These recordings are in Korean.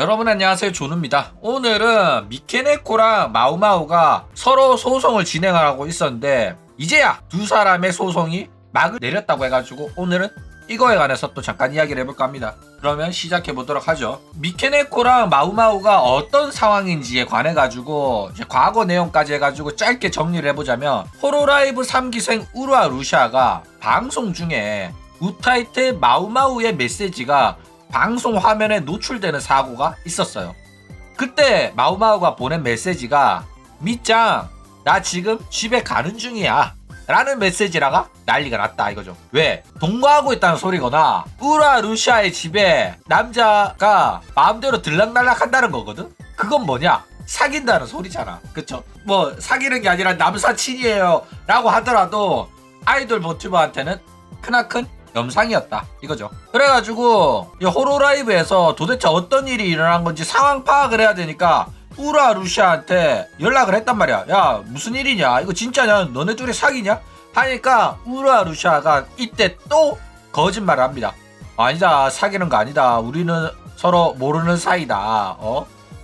여러분 안녕하세요, 조누입니다. 오늘은 미케네코랑 마우마우가 서로 소송을 진행하고 있었는데 이제야 두 사람의 소송이 막을 내렸다고 해가지고 오늘은 이거에 관해서 또 잠깐 이야기를 해볼까 합니다. 그러면 시작해 보도록 하죠. 미케네코랑 마우마우가 어떤 상황인지에 관해가지고 이제 과거 내용까지 해가지고 짧게 정리를 해보자면, 호로라이브 3기생 우루와 루시아가 방송 중에 우타이테 마우마우의 메시지가 방송 화면에 노출되는 사고가 있었어요. 그때 마우마우가 보낸 메시지가 미짱 나 지금 집에 가는 중이야 라는 메시지라가 난리가 났다 이거죠. 왜? 동거하고 있다는 소리거나 우라 루시아의 집에 남자가 마음대로 들락날락 한다는 거거든. 그건 뭐냐? 사귄다는 소리잖아. 그쵸? 뭐 사귀는 게 아니라 남사친이에요 라고 하더라도 아이돌 모티브한테는 크나큰 염상이었다 이거죠. 그래가지고 이 호로라이브에서 도대체 어떤 일이 일어난 건지 상황 파악을 해야 되니까 우라 루시아한테 연락을 했단 말이야. 야 무슨 일이냐, 이거 진짜냐, 너네 둘이 사귀냐 하니까 우라 루시아가 이때 또 거짓말을 합니다. 아니다, 사귀는 거 아니다, 우리는 서로 모르는 사이다.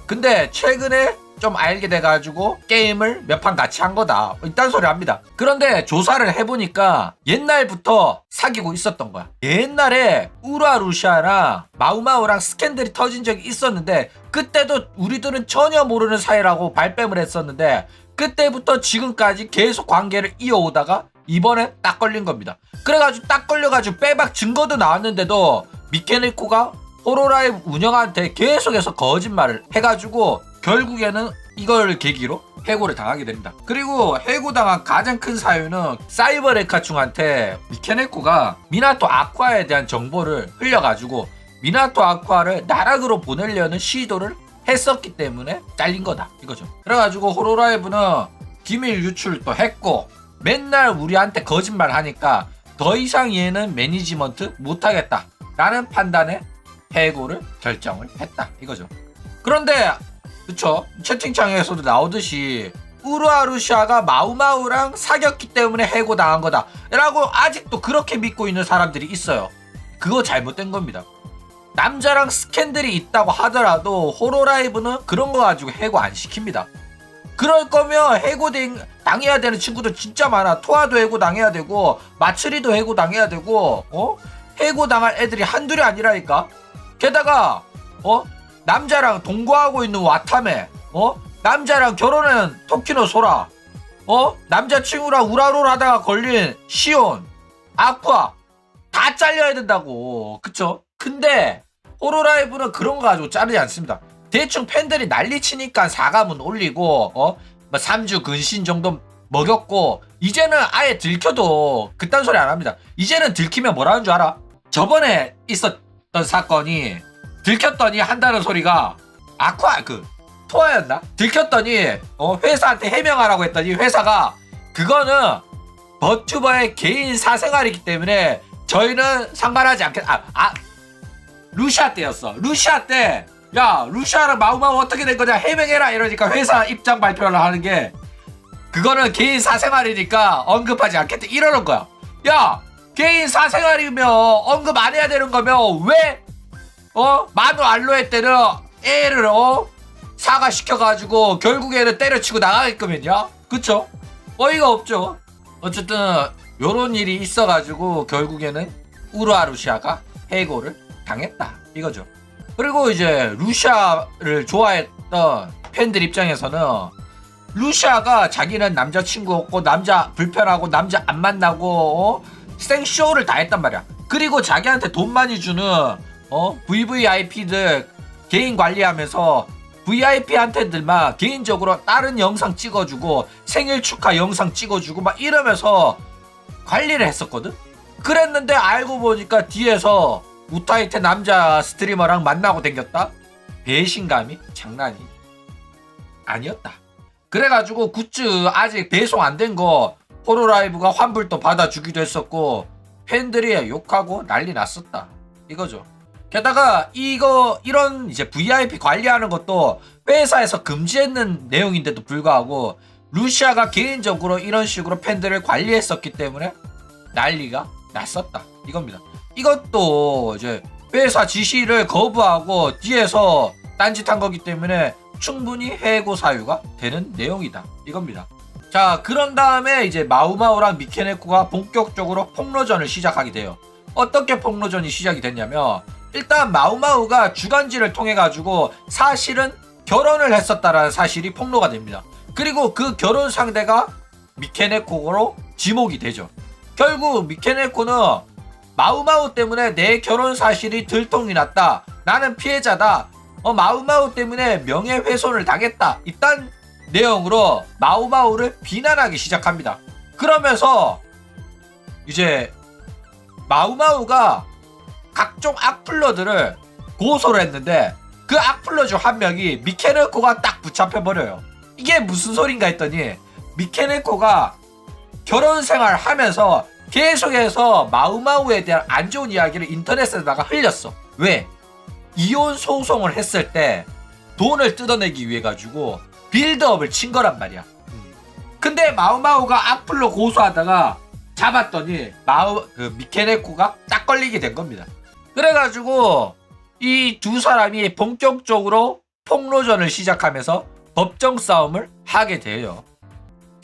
근데 최근에 좀 알게 돼가지고 게임을 몇 판 같이 한 거다 이딴 소리 합니다. 그런데 조사를 해보니까 옛날부터 사귀고 있었던 거야. 옛날에 우라 루시아랑 마우마우랑 스캔들이 터진 적이 있었는데 그때도 우리들은 전혀 모르는 사이라고 발뺌을 했었는데 그때부터 지금까지 계속 관계를 이어오다가 이번에 딱 걸린 겁니다. 그래가지고 딱 걸려가지고 빼박 증거도 나왔는데도 미케네코가 호로라이브 운영한테 계속해서 거짓말을 해가지고 결국에는 이걸 계기로 해고를 당하게 됩니다. 그리고 해고당한 가장 큰 사유는 사이버 레카충한테 미케네코가 미나토 아쿠아에 대한 정보를 흘려가지고 미나토 아쿠아를 나락으로 보내려는 시도를 했었기 때문에 잘린 거다 이거죠. 그래가지고 호로라이브는 기밀 유출도 했고 맨날 우리한테 거짓말 하니까 더 이상 얘는 매니지먼트 못하겠다 라는 판단에 해고를 결정을 했다 이거죠. 그런데 그쵸, 채팅창에서도 나오듯이 우루와 루시아가 마우마우랑 사귀었기 때문에 해고당한 거다 라고 아직도 그렇게 믿고 있는 사람들이 있어요. 그거 잘못된 겁니다. 남자랑 스캔들이 있다고 하더라도 호로라이브는 그런 거 가지고 해고 안 시킵니다. 그럴 거면 해고 당해야 되는 친구들 진짜 많아. 토아도 해고 당해야 되고 마츠리도 해고 당해야 되고 해고 당할 애들이 한둘이 아니라니까. 게다가 남자랑 동거하고 있는 와타메, 남자랑 결혼한 토키노 소라, 남자친구랑 우라롤 하다가 걸린 시온, 아쿠아 다 잘려야 된다고. 그쵸? 근데 호로라이브는 그런 거 가지고 자르지 않습니다. 대충 팬들이 난리치니까 사과문 올리고 3주 근신 정도 먹였고 이제는 아예 들켜도 그딴 소리 안 합니다. 이제는 들키면 뭐라는 줄 알아? 저번에 있었던 사건이 들켰더니 한다는 소리가 아쿠아 토아였나? 들켰더니 회사한테 해명하라고 했더니 회사가 그거는 버튜버의 개인 사생활이기 때문에 저희는 상관하지 않겠다. 루시아 때였어. 루시아 때 야 루시아랑 마우마우 어떻게 된 거냐 해명해라 이러니까 회사 입장 발표를 하는 게 그거는 개인 사생활이니까 언급하지 않겠다 이러는 거야. 야 개인 사생활이면 언급 안 해야 되는 거면 왜 마누 알로에 때는 애를 사과시켜가지고 결국에는 때려치고 나가게끔 했냐? 그쵸? 어이가 없죠. 어쨌든 요런 일이 있어가지고 결국에는 우루와 루시아가 해고를 당했다 이거죠. 그리고 이제 루시아를 좋아했던 팬들 입장에서는 루시아가 자기는 남자친구 없고 남자 불편하고 남자 안 만나고 생쇼를 다 했단 말이야. 그리고 자기한테 돈 많이 주는 VVIP들 개인 관리하면서 VIP한테들만 개인적으로 다른 영상 찍어주고 생일 축하 영상 찍어주고 막 이러면서 관리를 했었거든. 그랬는데 알고 보니까 뒤에서 우타이테 남자 스트리머랑 만나고 댕겼다? 배신감이 장난이 아니었다. 그래가지고 굿즈 아직 배송 안 된 거 호로라이브가 환불도 받아주기도 했었고 팬들이 욕하고 난리 났었다 이거죠. 게다가 이런 이제 VIP 관리하는 것도 회사에서 금지했는 내용인데도 불구하고 루시아가 개인적으로 이런 식으로 팬들을 관리했었기 때문에 난리가 났었다 이겁니다. 이것도 이제 회사 지시를 거부하고 뒤에서 딴짓한 거기 때문에 충분히 해고 사유가 되는 내용이다 이겁니다. 자, 그런 다음에 이제 마우마우랑 미케네코가 본격적으로 폭로전을 시작하게 돼요. 어떻게 폭로전이 시작이 됐냐면, 일단 마우마우가 주간지를 통해 가지고 사실은 결혼을 했었다라는 사실이 폭로가 됩니다. 그리고 그 결혼 상대가 미케네코로 지목이 되죠. 결국 미케네코는 마우마우 때문에 내 결혼 사실이 들통이 났다, 나는 피해자다, 마우마우 때문에 명예훼손을 당했다, 이딴 내용으로 마우마우를 비난하기 시작합니다. 그러면서 이제 마우마우가 각종 악플러들을 고소를 했는데, 그 악플러 중 한 명이 미케네코가 딱 붙잡혀버려요. 이게 무슨 소린가 했더니, 미케네코가 결혼 생활 하면서 계속해서 마우마우에 대한 안 좋은 이야기를 인터넷에다가 흘렸어. 왜? 이혼 소송을 했을 때 돈을 뜯어내기 위해 가지고 빌드업을 친 거란 말이야. 근데 마우마우가 악플로 고소하다가 잡았더니 미케네코가 딱 걸리게 된 겁니다. 그래가지고 이 두 사람이 본격적으로 폭로전을 시작하면서 법정 싸움을 하게 돼요.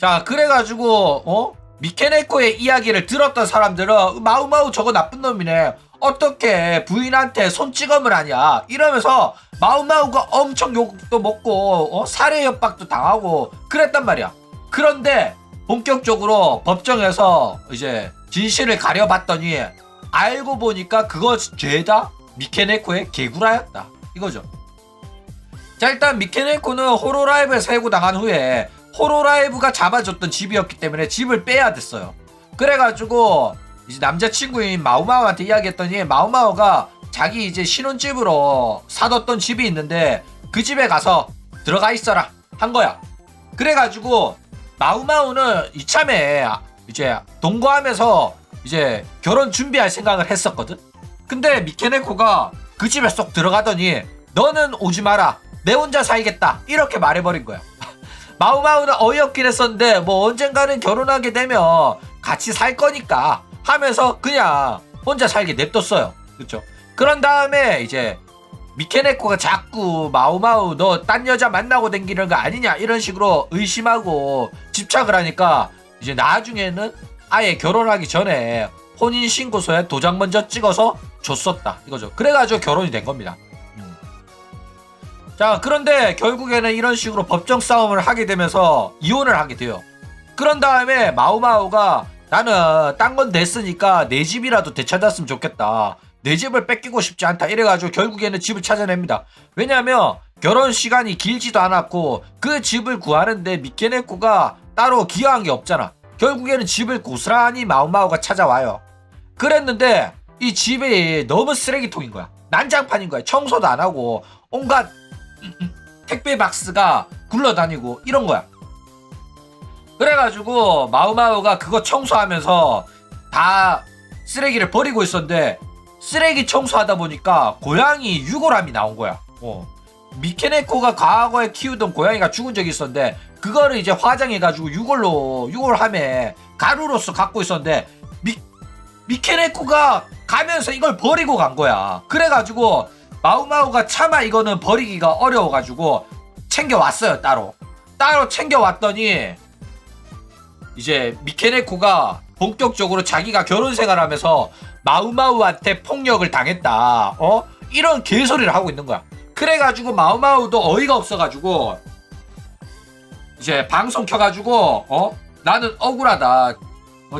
자, 그래가지고 미케네코의 이야기를 들었던 사람들은 마우마우 저거 나쁜 놈이네, 어떻게 부인한테 손찌검을 하냐 이러면서 마우마우가 엄청 욕도 먹고 살해 협박도 당하고 그랬단 말이야. 그런데 본격적으로 법정에서 이제 진실을 가려봤더니 알고 보니까 그거 죄다 미케네코의 개구라였다 이거죠. 자, 일단 미케네코는 호로라이브에서 해고당한 후에 호로라이브가 잡아줬던 집이었기 때문에 집을 빼야 됐어요. 그래가지고 이제 남자친구인 마우마우한테 이야기했더니 마우마우가 자기 이제 신혼집으로 사뒀던 집이 있는데 그 집에 가서 들어가 있어라 한 거야. 그래가지고 마우마우는 이참에 이제 동거하면서 이제 결혼 준비할 생각을 했었거든. 근데 미케네코가 그 집에 쏙 들어가더니 너는 오지 마라, 내 혼자 살겠다 이렇게 말해버린 거야. 마우마우는 어이없긴 했었는데 뭐 언젠가는 결혼하게 되면 같이 살 거니까 하면서 그냥 혼자 살게 냅뒀어요. 그쵸? 그런 다음에 이제 미케네코가 자꾸 마우마우 너 딴 여자 만나고 댕기는 거 아니냐 이런 식으로 의심하고 집착을 하니까 이제 나중에는 아예 결혼하기 전에 혼인신고서에 도장 먼저 찍어서 줬었다 이거죠. 그래가지고 결혼이 된 겁니다. 자, 그런데 결국에는 이런 식으로 법정 싸움을 하게 되면서 이혼을 하게 돼요. 그런 다음에 마우마우가 나는 딴 건 됐으니까 내 집이라도 되찾았으면 좋겠다, 내 집을 뺏기고 싶지 않다 이래가지고 결국에는 집을 찾아냅니다. 왜냐면 결혼 시간이 길지도 않았고 그 집을 구하는데 미케네코가 따로 기여한 게 없잖아. 결국에는 집을 고스란히 마우마우가 찾아와요. 그랬는데 이 집이 너무 쓰레기통인 거야. 난장판인 거야. 청소도 안 하고 온갖 택배 박스가 굴러다니고 이런 거야. 그래가지고 마우마우가 그거 청소하면서 다 쓰레기를 버리고 있었는데 쓰레기 청소하다 보니까 고양이 유골함이 나온 거야. 미케네코가 과거에 키우던 고양이가 죽은 적이 있었는데 그거를 이제 화장해가지고 유골함에 가루로서 갖고 있었는데 미케네코가 가면서 이걸 버리고 간 거야. 그래가지고 마우마우가 차마 이거는 버리기가 어려워가지고 챙겨왔어요. 따로 챙겨왔더니 이제 미케네코가 본격적으로 자기가 결혼 생활하면서 마우마우한테 폭력을 당했다 이런 개소리를 하고 있는 거야. 그래가지고 마우마우도 어이가 없어가지고 이제 방송 켜가지고 나는 억울하다,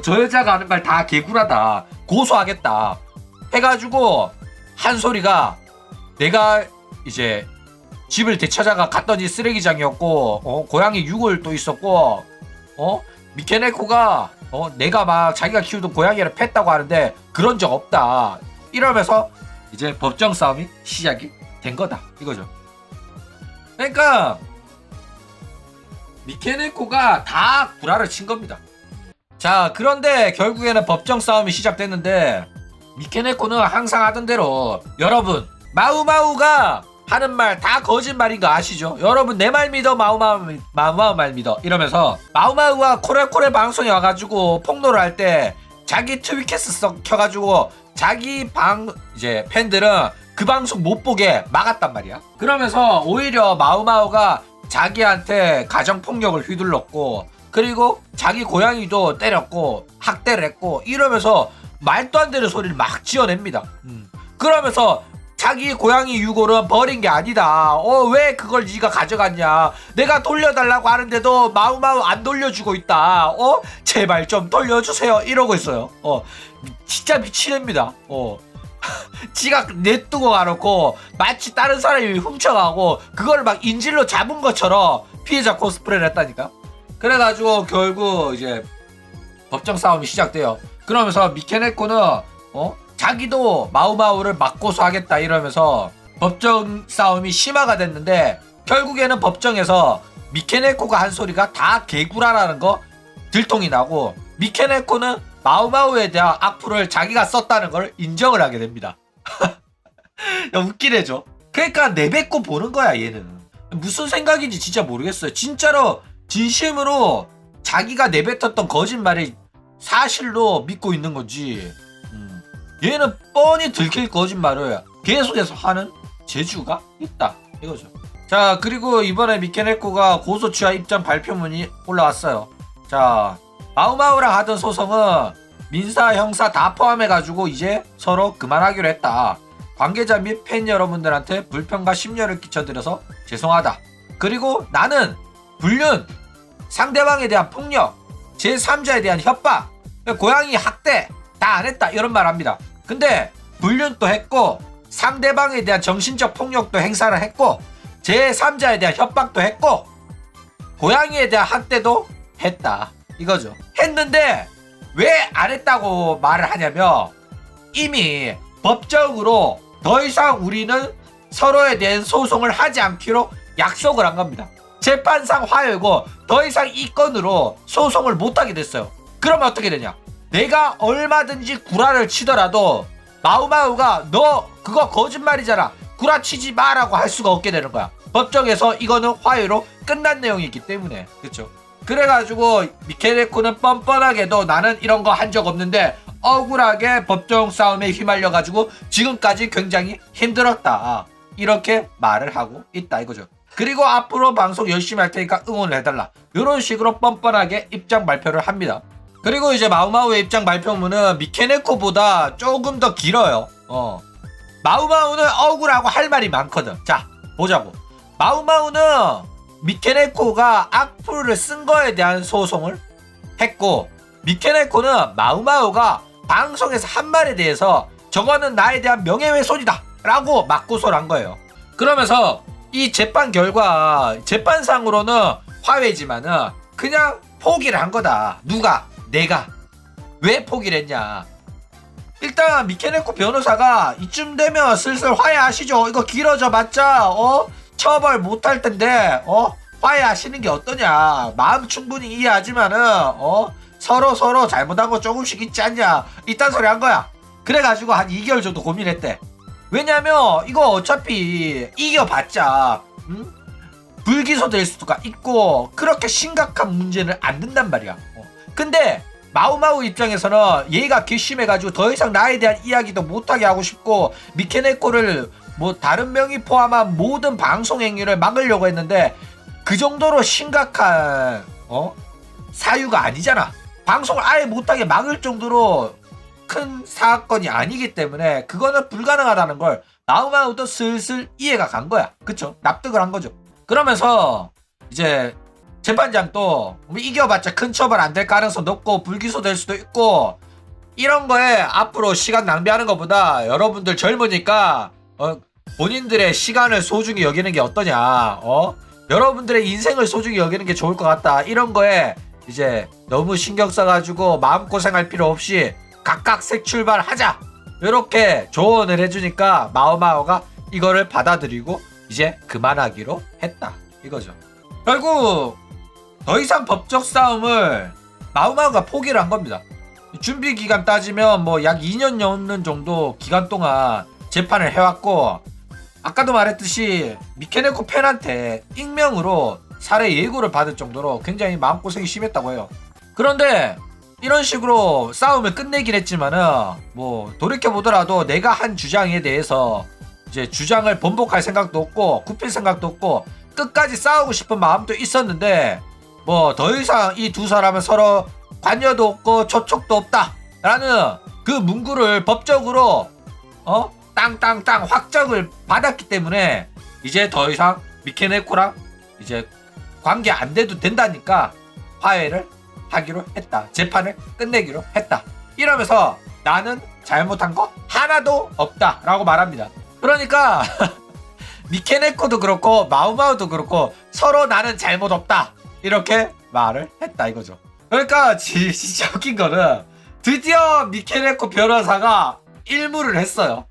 저 여자가 하는 말 다 개구라다, 고소하겠다 해가지고 한 소리가, 내가 이제 집을 되찾아가 갔더니 쓰레기장이었고 고양이 유골도 있었고 미케네코가 내가 막 자기가 키우던 고양이를 팼다고 하는데 그런 적 없다 이러면서 이제 법정 싸움이 시작이 된 거다 이거죠. 그러니까 미케네코가 다 구라를 친 겁니다. 자, 그런데 결국에는 법정 싸움이 시작됐는데 미케네코는 항상 하던 대로, 여러분 마우마우가 하는 말 다 거짓말인 거 아시죠? 여러분 내 말 믿어, 마우마우 말 믿어 이러면서 마우마우가 코레코레 방송에 와가지고 폭로를 할 때 자기 트위캐스 켜가지고 자기 이제 팬들은 그 방송 못 보게 막았단 말이야. 그러면서 오히려 마우마우가 자기한테 가정폭력을 휘둘렀고, 그리고 자기 고양이도 때렸고 학대를 했고 이러면서 말도 안 되는 소리를 막 지어냅니다. 그러면서 자기 고양이 유골은 버린 게 아니다. 왜 그걸 네가 가져갔냐. 내가 돌려달라고 하는데도 마우마우 안 돌려주고 있다. 제발 좀 돌려주세요. 이러고 있어요. 진짜 미치냅니다. 지가 냅두고 가놓고 마치 다른 사람이 훔쳐가고 그걸 막 인질로 잡은 것처럼 피해자 코스프레를 했다니까. 그래가지고 결국 이제 법정 싸움이 시작돼요. 그러면서 미케네코는 자기도 마우마우를 맞고서 하겠다 이러면서 법정 싸움이 심화가 됐는데, 결국에는 법정에서 미케네코가 한 소리가 다 개구라라는 거 들통이 나고, 미케네코는 마우마우에 대한 악플을 자기가 썼다는 걸 인정을 하게 됩니다. 야, 웃기네죠. 그러니까 내뱉고 보는 거야 얘는. 무슨 생각인지 진짜 모르겠어요. 진짜로 진심으로 자기가 내뱉었던 거짓말이 사실로 믿고 있는 건지, 얘는 뻔히 들킬 거짓말을 계속해서 하는 재주가 있다 이거죠. 자, 그리고 이번에 미케네코가 고소 취하 입장 발표문이 올라왔어요. 자, 마우마우랑 하던 소송은 민사 형사 다 포함해가지고 이제 서로 그만하기로 했다. 관계자 및 팬 여러분들한테 불편과 심려를 끼쳐드려서 죄송하다. 그리고 나는 불륜, 상대방에 대한 폭력, 제3자에 대한 협박, 고양이 학대 다 안 했다 이런 말 합니다. 근데 불륜도 했고 상대방에 대한 정신적 폭력도 행사를 했고 제3자에 대한 협박도 했고 고양이에 대한 학대도 했다 이거죠. 했는데 왜 안 했다고 말을 하냐면, 이미 법적으로 더 이상 우리는 서로에 대한 소송을 하지 않기로 약속을 한 겁니다. 재판상 화해고 더 이상 이 건으로 소송을 못하게 됐어요. 그러면 어떻게 되냐, 내가 얼마든지 구라를 치더라도 마우마우가 너 그거 거짓말이잖아, 구라치지 마라고 할 수가 없게 되는 거야. 법정에서 이거는 화해로 끝난 내용이기 때문에. 그쵸? 그래가지고 미케네코는 뻔뻔하게도 나는 이런 거 한 적 없는데 억울하게 법정 싸움에 휘말려가지고 지금까지 굉장히 힘들었다 이렇게 말을 하고 있다 이거죠. 그리고 앞으로 방송 열심히 할 테니까 응원을 해달라 이런 식으로 뻔뻔하게 입장 발표를 합니다. 그리고 이제 마우마우의 입장 발표문은 미케네코보다 조금 더 길어요. 마우마우는 억울하고 할 말이 많거든. 자, 보자고. 마우마우는 미케네코가 악플을 쓴 거에 대한 소송을 했고, 미케네코는 마우마우가 방송에서 한 말에 대해서 저거는 나에 대한 명예훼손이다 라고 맞고소를 한 거예요. 그러면서 이 재판 결과, 재판상으로는 화해지만은 그냥 포기를 한 거다. 누가? 내가. 왜 포기를 했냐, 일단 미케네코 변호사가 이쯤 되면 슬슬 화해하시죠, 이거 길어져 봤자 처벌 못할 텐데 화해하시는 게 어떠냐, 마음 충분히 이해하지만은 서로 잘못한 거 조금씩 있지 않냐, 이딴 소리 한 거야. 그래가지고 한 2개월 정도 고민했대. 왜냐면 이거 어차피 이겨봤자 불기소 될 수가 있고 그렇게 심각한 문제는 안 된단 말이야. 근데 마우마우 입장에서는 얘가 괘씸해가지고 더 이상 나에 대한 이야기도 못하게 하고 싶고, 미케네코를 뭐 다른 명의 포함한 모든 방송 행위를 막으려고 했는데 그 정도로 심각한 사유가 아니잖아. 방송을 아예 못하게 막을 정도로 큰 사건이 아니기 때문에 그거는 불가능하다는 걸 마우마우도 슬슬 이해가 간 거야. 그쵸? 납득을 한 거죠. 그러면서 이제 재판장도 이겨봤자 큰 처벌 안 될 가능성 높고 불기소 될 수도 있고, 이런 거에 앞으로 시간 낭비하는 것보다 여러분들 젊으니까 본인들의 시간을 소중히 여기는 게 어떠냐, 여러분들의 인생을 소중히 여기는 게 좋을 것 같다, 이런 거에 이제 너무 신경 써가지고 마음고생할 필요 없이 각각 새 출발하자 이렇게 조언을 해주니까 마우마우가 이거를 받아들이고 이제 그만하기로 했다 이거죠. 결국 더 이상 법적 싸움을 마우마우가 포기를 한 겁니다. 준비 기간 따지면 뭐 약 2년 넘는 정도 기간 동안 재판을 해왔고, 아까도 말했듯이 미케네코 팬한테 익명으로 살해 예고를 받을 정도로 굉장히 마음고생이 심했다고 해요. 그런데 이런 식으로 싸움을 끝내긴 했지만은 뭐 돌이켜보더라도 내가 한 주장에 대해서 이제 주장을 번복할 생각도 없고 굽힐 생각도 없고 끝까지 싸우고 싶은 마음도 있었는데 뭐 더 이상 이 두 사람은 서로 관여도 없고 접촉도 없다라는 그 문구를 법적으로 땅땅땅 확정을 받았기 때문에 이제 더 이상 미케네코랑 이제 관계 안 돼도 된다니까 화해를 하기로 했다. 재판을 끝내기로 했다. 이러면서 나는 잘못한 거 하나도 없다 라고 말합니다. 그러니까 미케네코도 그렇고 마우마우도 그렇고 서로 나는 잘못 없다 이렇게 말을 했다 이거죠. 그러니까 진짜 웃긴 거는 드디어 미케네코 변호사가 일무를 했어요.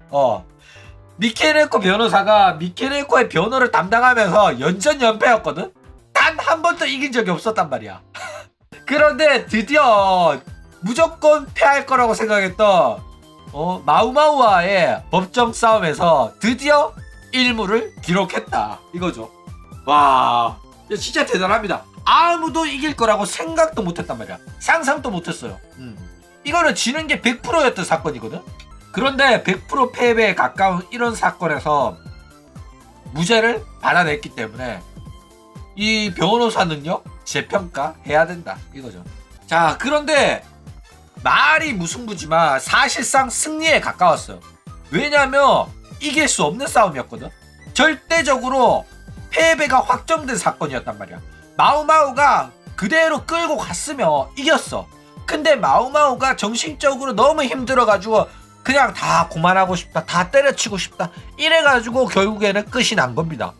미케네코 변호사가 미케네코의 변호를 담당하면서 연전연패였거든. 단 한 번도 이긴 적이 없었단 말이야. 그런데 드디어 무조건 패할 거라고 생각했던 마우마우와의 법정 싸움에서 드디어 일무를 기록했다 이거죠. 와 진짜 대단합니다. 아무도 이길 거라고 생각도 못했단 말이야. 상상도 못했어요. 이거는 지는 게 100%였던 사건이거든. 그런데 100% 패배에 가까운 이런 사건에서 무죄를 받아냈기 때문에 이 변호사 능력 재평가해야 된다 이거죠. 자, 그런데 말이 무승부지만 사실상 승리에 가까웠어요. 왜냐면 이길 수 없는 싸움이었거든. 절대적으로 패배가 확정된 사건이었단 말이야. 마우마우가 그대로 끌고 갔으면 이겼어. 근데 마우마우가 정신적으로 너무 힘들어가지고 그냥 다 그만하고 싶다, 다 때려치고 싶다 이래가지고 결국에는 끝이 난 겁니다.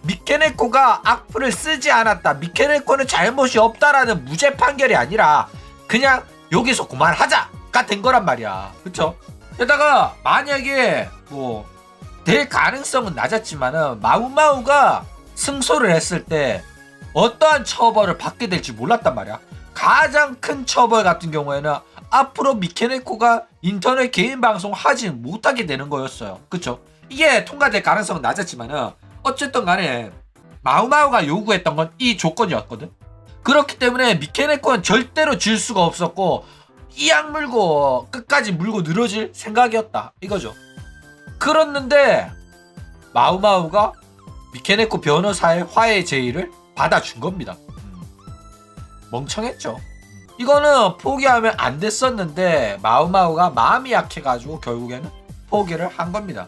미케네코가 악플을 쓰지 않았다, 미케네코는 잘못이 없다라는 무죄 판결이 아니라 그냥 여기서 그만하자가 된 거란 말이야. 그쵸? 게다가 만약에 뭐 될 가능성은 낮았지만은 마우마우가 승소를 했을 때 어떠한 처벌을 받게 될지 몰랐단 말이야. 가장 큰 처벌 같은 경우에는 앞으로 미케네코가 인터넷 개인 방송 하지 못하게 되는 거였어요. 그쵸? 이게 통과될 가능성은 낮았지만은 어쨌든 간에 마우마우가 요구했던 건 이 조건이었거든. 그렇기 때문에 미케네코는 절대로 질 수가 없었고 이악 물고 끝까지 물고 늘어질 생각이었다 이거죠. 그랬는데 마우마우가 미케네코 변호사의 화해 제의를 받아준 겁니다. 멍청했죠. 이거는 포기하면 안 됐었는데 마우마우가 마음이 약해가지고 결국에는 포기를 한 겁니다.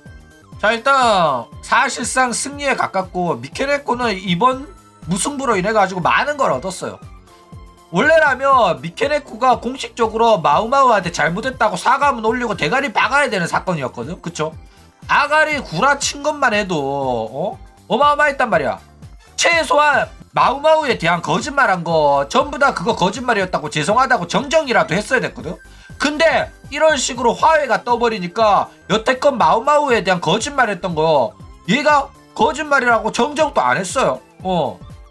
자, 일단 사실상 승리에 가깝고 미케네코는 이번 무승부로 인해가지고 많은 걸 얻었어요. 원래라면 미케네코가 공식적으로 마우마우한테 잘못했다고 사과문 올리고 대가리 박아야 되는 사건이었거든. 그쵸? 아가리 구라친 것만 해도 어마어마했단 말이야. 최소한 마우마우에 대한 거짓말한 거 전부 다 그거 거짓말이었다고 죄송하다고 정정이라도 했어야 됐거든. 근데 이런 식으로 화해가 떠버리니까 여태껏 마우마우에 대한 거짓말했던 거 얘가 거짓말이라고 정정도 안 했어요.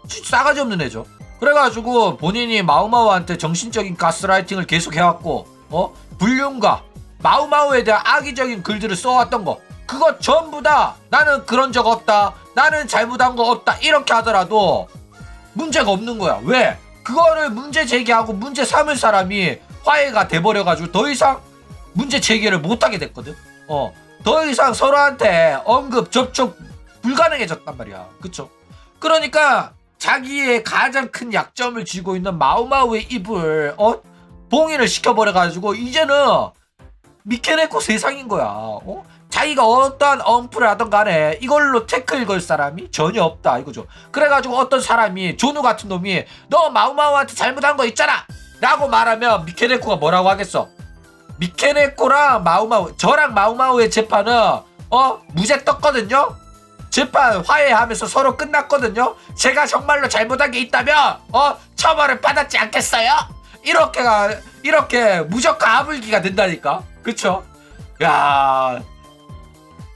싸가지 없는 애죠. 그래가지고 본인이 마우마우한테 정신적인 가스라이팅을 계속 해왔고 불륜과 마우마우에 대한 악의적인 글들을 써왔던 거 그거 전부 다 나는 그런 적 없다, 나는 잘못한 거 없다 이렇게 하더라도 문제가 없는 거야. 왜? 그거를 문제 제기하고 문제 삼을 사람이 화해가 돼버려가지고 더 이상 문제 제기를 못하게 됐거든. 더 이상 서로한테 언급 접촉 불가능해졌단 말이야. 그쵸? 그러니까 자기의 가장 큰 약점을 쥐고 있는 마우마우의 입을 봉인을 시켜버려가지고 이제는 미케네코 세상인 거야. 자기가 어떠한 언플을 하던 간에 이걸로 태클 걸 사람이 전혀 없다 이거죠. 그래가지고 어떤 사람이 조누 같은 놈이 너 마우마우한테 잘못한 거 있잖아 라고 말하면 미케네코가 뭐라고 하겠어. 미케네코랑 마우마우, 저랑 마우마우의 재판은 무죄 떴거든요. 재판 화해하면서 서로 끝났거든요. 제가 정말로 잘못한 게 있다면 처벌을 받았지 않겠어요? 이렇게 무조건 아불기가 된다니까. 그쵸? 야,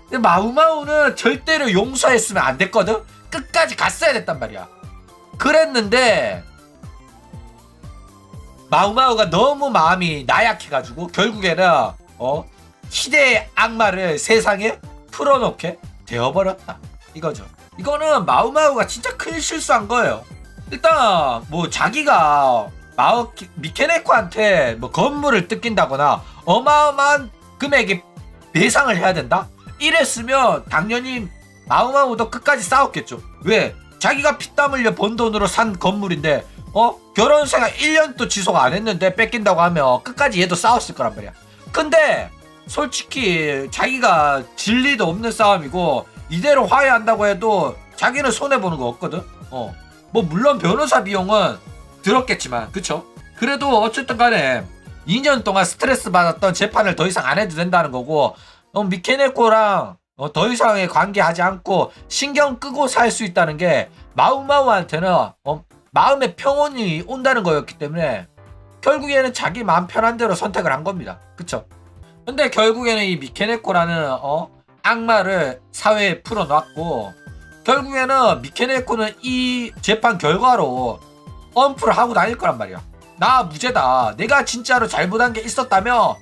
근데 마우마우는 절대로 용서했으면 안 됐거든. 끝까지 갔어야 됐단 말이야. 그랬는데 마우마우가 너무 마음이 나약해가지고 결국에는 희대의 악마를 세상에 풀어놓게 되어버렸다 이거죠. 이거는 마우마우가 진짜 큰 실수한 거예요. 일단 뭐 자기가 미케네코한테 뭐 건물을 뜯긴다거나 어마어마한 금액의 배상을 해야 된다 이랬으면 당연히 마우마우도 끝까지 싸웠겠죠. 왜? 자기가 피땀 흘려 번 돈으로 산 건물인데 결혼 생활 1년도 지속 안 했는데 뺏긴다고 하면 끝까지 얘도 싸웠을 거란 말이야. 근데 솔직히 자기가 진리도 없는 싸움이고 이대로 화해한다고 해도 자기는 손해보는 거 없거든. 뭐 물론 변호사 비용은 들었겠지만 그쵸? 그래도 어쨌든 간에 2년 동안 스트레스 받았던 재판을 더 이상 안 해도 된다는 거고, 미케네코랑 더 이상의 관계하지 않고 신경 끄고 살 수 있다는 게 마우마우한테는 마음의 평온이 온다는 거였기 때문에 결국에는 자기 마음 편한 대로 선택을 한 겁니다. 그쵸? 근데 결국에는 이 미케네코라는 악마를 사회에 풀어놨고, 결국에는 미케네코는 이 재판 결과로 엄프를 하고 다닐 거란 말이야. 나 무죄다. 내가 진짜로 잘못한 게 있었다면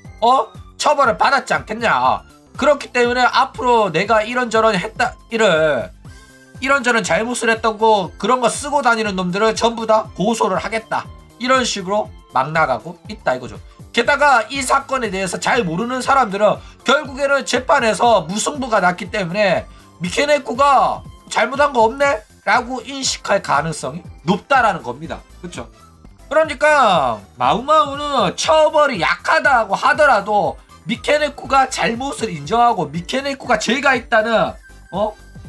처벌을 받았지 않겠냐. 그렇기 때문에 앞으로 내가 이런저런 이런저런 잘못을 했던 거 그런 거 쓰고 다니는 놈들을 전부 다 고소를 하겠다. 이런 식으로 막 나가고 있다 이거죠. 게다가 이 사건에 대해서 잘 모르는 사람들은 결국에는 재판에서 무승부가 났기 때문에 미케네코가 잘못한 거 없네? 라고 인식할 가능성이 높다라는 겁니다. 그쵸? 그러니까 마우마우는 처벌이 약하다고 하더라도 미케네코가 잘못을 인정하고 미케네코가 죄가 있다는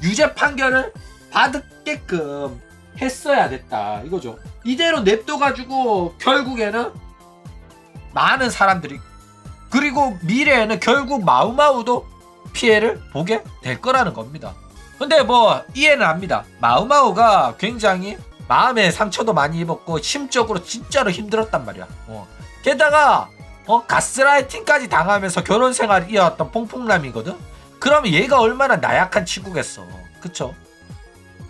유죄 판결을 받게끔 했어야 됐다 이거죠. 이대로 냅둬가지고 결국에는 많은 사람들이, 그리고 미래에는 결국 마우마우도 피해를 보게 될 거라는 겁니다. 근데 뭐 이해는 합니다. 마우마우가 굉장히 마음의 상처도 많이 입었고 심적으로 진짜로 힘들었단 말이야. 게다가 가스라이팅까지 당하면서 결혼 생활을 이어왔던 퐁퐁남이거든. 그러면 얘가 얼마나 나약한 친구겠어. 그쵸?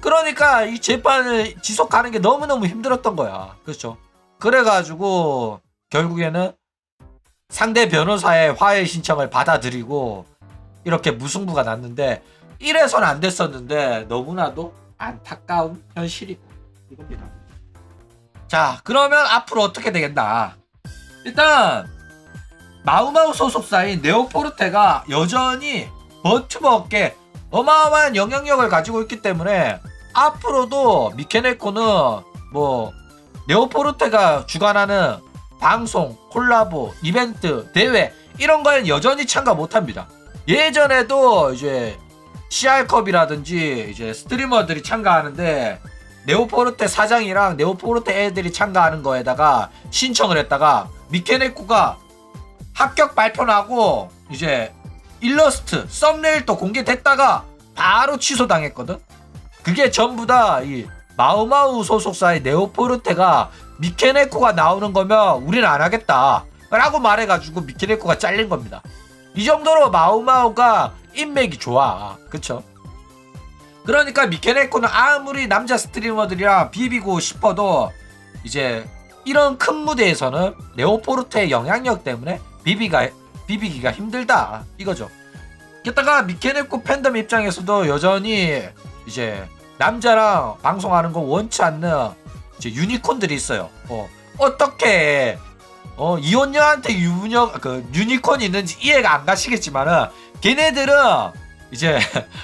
그러니까 이 재판을 지속하는 게 너무너무 힘들었던 거야. 그렇죠? 그래가지고 결국에는 상대 변호사의 화해 신청을 받아들이고 이렇게 무승부가 났는데, 이래서는 안 됐었는데 너무나도 안타까운 현실이고 이겁니다. 자, 그러면 앞으로 어떻게 되겠나. 일단 마우마우 소속사인 네오포르테가 여전히 버튜버업계 어마어마한 영향력을 가지고 있기 때문에 앞으로도 미케네코는 뭐 네오포르테가 주관하는 방송, 콜라보, 이벤트, 대회 이런 거엔 여전히 참가 못합니다. 예전에도 이제 CR컵이라든지 이제 스트리머들이 참가하는데 네오포르테 사장이랑 네오포르테 애들이 참가하는 거에다가 신청을 했다가 미케네코가 합격 발표나고 이제 일러스트, 썸네일도 공개됐다가 바로 취소당했거든. 그게 전부 다 이 마우마우 소속사의 네오포르테가 미케네코가 나오는 거면 우리는 안 하겠다 라고 말해가지고 미케네코가 잘린 겁니다. 이 정도로 마우마우가 인맥이 좋아. 그쵸? 그러니까 미케네코는 아무리 남자 스트리머들이랑 비비고 싶어도 이제 이런 큰 무대에서는 네오포르테의 영향력 때문에 비비기가 힘들다 이거죠. 게다가 미케네코 팬덤 입장에서도 여전히 이제 남자랑 방송하는 거 원치 않는 이제 유니콘들이 있어요. 어떻게 이혼녀한테 유니콘이 있는지 이해가 안 가시겠지만은 걔네들은 이제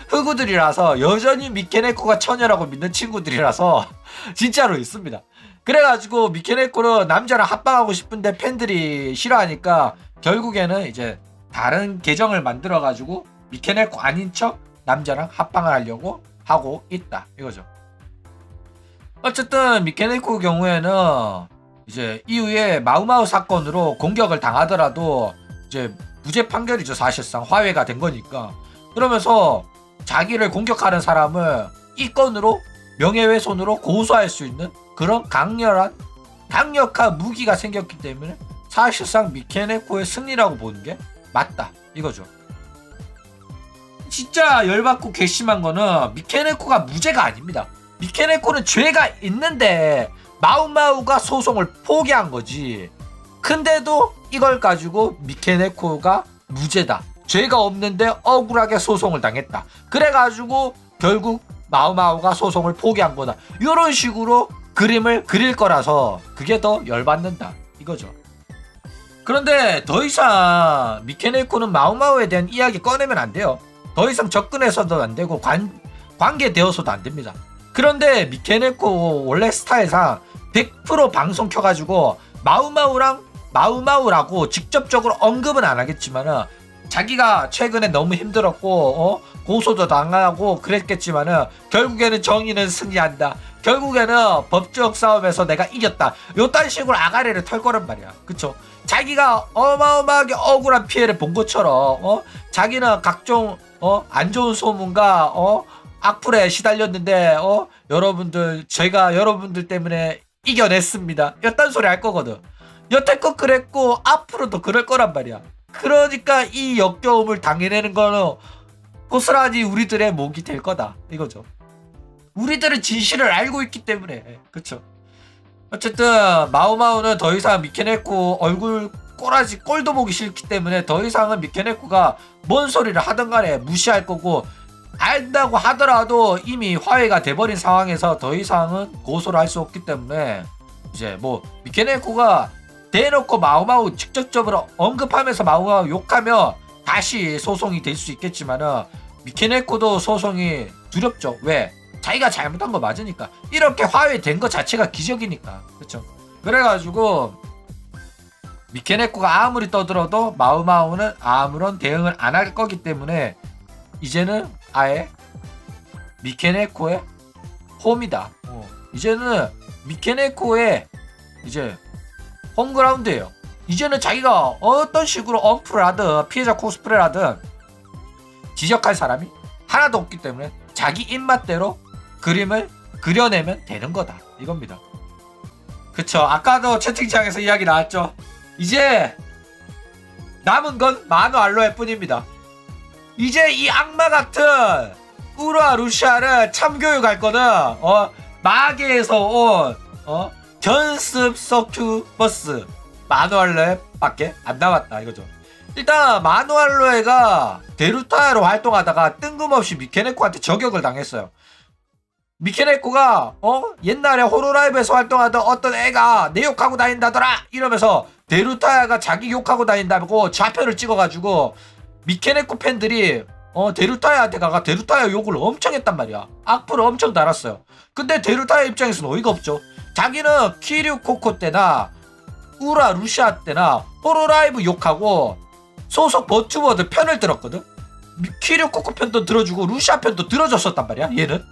흑우들이라서 여전히 미케네코가 처녀라고 믿는 친구들이라서 진짜로 있습니다. 그래가지고 미케네코는 남자랑 합방하고 싶은데 팬들이 싫어하니까 결국에는 이제 다른 계정을 만들어가지고 미케네코 아닌 척 남자랑 합방을 하려고 하고 있다 이거죠. 어쨌든 미케네코 경우에는 이제 이후에 마우마우 사건으로 공격을 당하더라도 이제 무죄 판결이죠. 사실상 화해가 된 거니까. 그러면서 자기를 공격하는 사람을 이 건으로 명예훼손으로 고소할 수 있는 그런 강력한 무기가 생겼기 때문에 사실상 미케네코의 승리라고 보는 게 맞다 이거죠. 진짜 열받고 괘씸한 거는 미케네코가 무죄가 아닙니다. 미케네코는 죄가 있는데 마우마우가 소송을 포기한 거지. 근데도 이걸 가지고 미케네코가 무죄다, 죄가 없는데 억울하게 소송을 당했다, 그래가지고 결국 마우마우가 소송을 포기한 거다, 이런 식으로 그림을 그릴 거라서 그게 더 열받는다 이거죠. 그런데 더 이상 미케네코는 마우마우에 대한 이야기 꺼내면 안 돼요. 더 이상 접근해서도 안 되고 관계되어서도 안 됩니다. 그런데 미케네코 원래 스타일상 100% 방송 켜가지고 마우마우라고 직접적으로 언급은 안 하겠지만은 자기가 최근에 너무 힘들었고 고소도 당하고 그랬겠지만은 결국에는 정의는 승리한다. 결국에는 법적 싸움에서 내가 이겼다. 요딴 식으로 아가리를 털 거란 말이야. 그쵸? 자기가 어마어마하게 억울한 피해를 본 것처럼 자기는 각종 안 좋은 소문과 악플에 시달렸는데 여러분들 제가 여러분들 때문에 이겨냈습니다. 요딴 소리 할 거거든. 여태껏 그랬고 앞으로도 그럴 거란 말이야. 그러니까 이 역겨움을 당해내는 거는 고스란히 우리들의 목이 될 거다 이거죠. 우리들은 진실을 알고 있기 때문에. 그쵸? 어쨌든 마우마우는 더 이상 미케네코 얼굴 꼬라지 꼴도 보기 싫기 때문에 더 이상은 미케네코가 뭔 소리를 하든 간에 무시할 거고, 안다고 하더라도 이미 화해가 돼버린 상황에서 더 이상은 고소를 할 수 없기 때문에 이제 뭐 미케네코가 대놓고 마우마우 직접적으로 언급하면서 마우마우 욕하면 다시 소송이 될 수 있겠지만은 미케네코도 소송이 두렵죠. 왜? 자기가 잘못한 거 맞으니까. 이렇게 화해된 거 자체가 기적이니까. 그쵸? 그래가지고 미케네코가 아무리 떠들어도 마우마우는 아무런 대응을 안 할 거기 때문에 이제는 아예 미케네코의 홈이다. 이제는 미케네코의 이제 홈그라운드예요. 이제는 자기가 어떤 식으로 언플을 하든 피해자 코스프레를 하든 지적할 사람이 하나도 없기 때문에 자기 입맛대로 그림을 그려내면 되는 거다 이겁니다. 그쵸? 아까도 채팅창에서 이야기 나왔죠. 이제 남은 건 마노 알로에 뿐입니다. 이제 이 악마 같은 우루와 루시아를 참교육할 거는 마계에서 온 견습 서큐버스 마누알로에 밖에 안 남았다 이거죠. 일단 마누알로에가 데루타야로 활동하다가 뜬금없이 미케네코한테 저격을 당했어요. 미케네코가 옛날에 호로라이브에서 활동하던 어떤 애가 내 욕하고 다닌다더라 이러면서 데루타야가 자기 욕하고 다닌다고 좌표를 찍어가지고 미케네코 팬들이 데루타야한테 가가 데루타야 욕을 엄청 했단 말이야. 악플을 엄청 달았어요. 근데 데루타야 입장에서는 어이가 없죠. 자기는 키류 코코 때나 우라 루시아 때나 호로라이브 욕하고 소속 버튜버들 편을 들었거든. 키류 코코 편도 들어주고 루시아 편도 들어줬었단 말이야. 얘는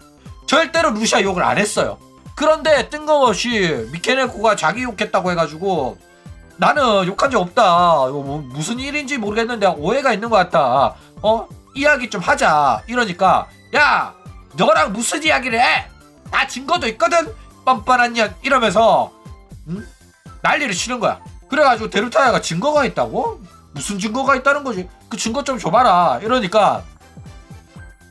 절대로 루시아 욕을 안 했어요. 그런데 뜬금없이 미케네코가 자기 욕했다고 해가지고 나는 욕한 적 없다. 무슨 일인지 모르겠는데 오해가 있는 것 같다. 이야기 좀 하자. 이러니까 야 너랑 무슨 이야기를 해? 다 증거도 있거든. 뻔뻔한 년 이러면서 난리를 치는 거야. 그래가지고 데루타야가 증거가 있다고? 무슨 증거가 있다는 거지? 그 증거 좀 줘봐라. 이러니까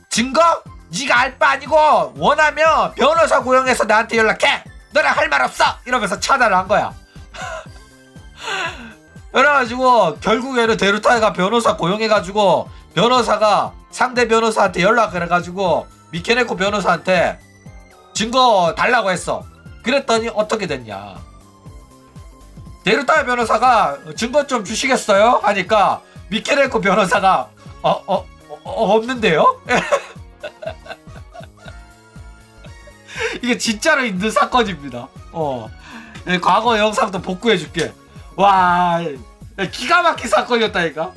증거? 네가 알 바 아니고 원하면 변호사 고용해서 나한테 연락해. 너랑 할 말 없어. 이러면서 차단을 한 거야. 그래가지고 결국에는 데루타야가 변호사 고용해가지고 변호사가 상대 변호사한테 연락을 해가지고 미케네코 변호사한테 증거 달라고 했어. 그랬더니 어떻게 됐냐. 데루타야 변호사가 증거 좀 주시겠어요? 하니까 미케네코 변호사가 없는데요? 이게 진짜로 있는 사건입니다. 과거 영상도 복구해줄게. 와, 기가 막힌 사건이었다니까.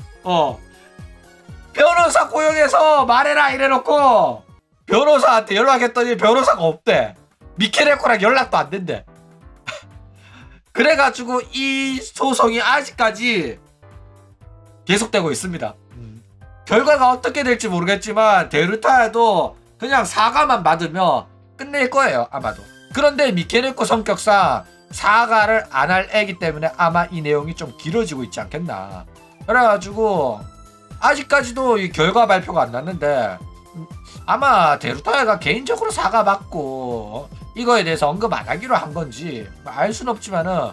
변호사 고용해서 말해라 이래놓고 변호사한테 연락했더니 변호사가 없대. 미케네코랑 연락도 안 된대. 그래가지고 이 소송이 아직까지 계속되고 있습니다. 결과가 어떻게 될지 모르겠지만 데루타야도 그냥 사과만 받으면 끝낼 거예요 아마도. 그런데 미케네코 성격상 사과를 안 할 애기 때문에 아마 이 내용이 좀 길어지고 있지 않겠나. 그래가지고 아직까지도 이 결과 발표가 안 났는데 아마 데루타야가 개인적으로 사과받고 이거에 대해서 언급 안 하기로 한 건지 알 수는 없지만은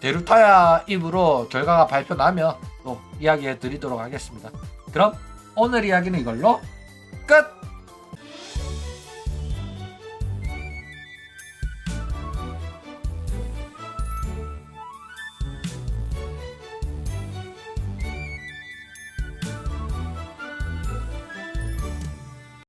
데루타야 입으로 결과가 발표 나면 또 이야기해 드리도록 하겠습니다. 그럼 오늘 이야기는 이걸로 끝!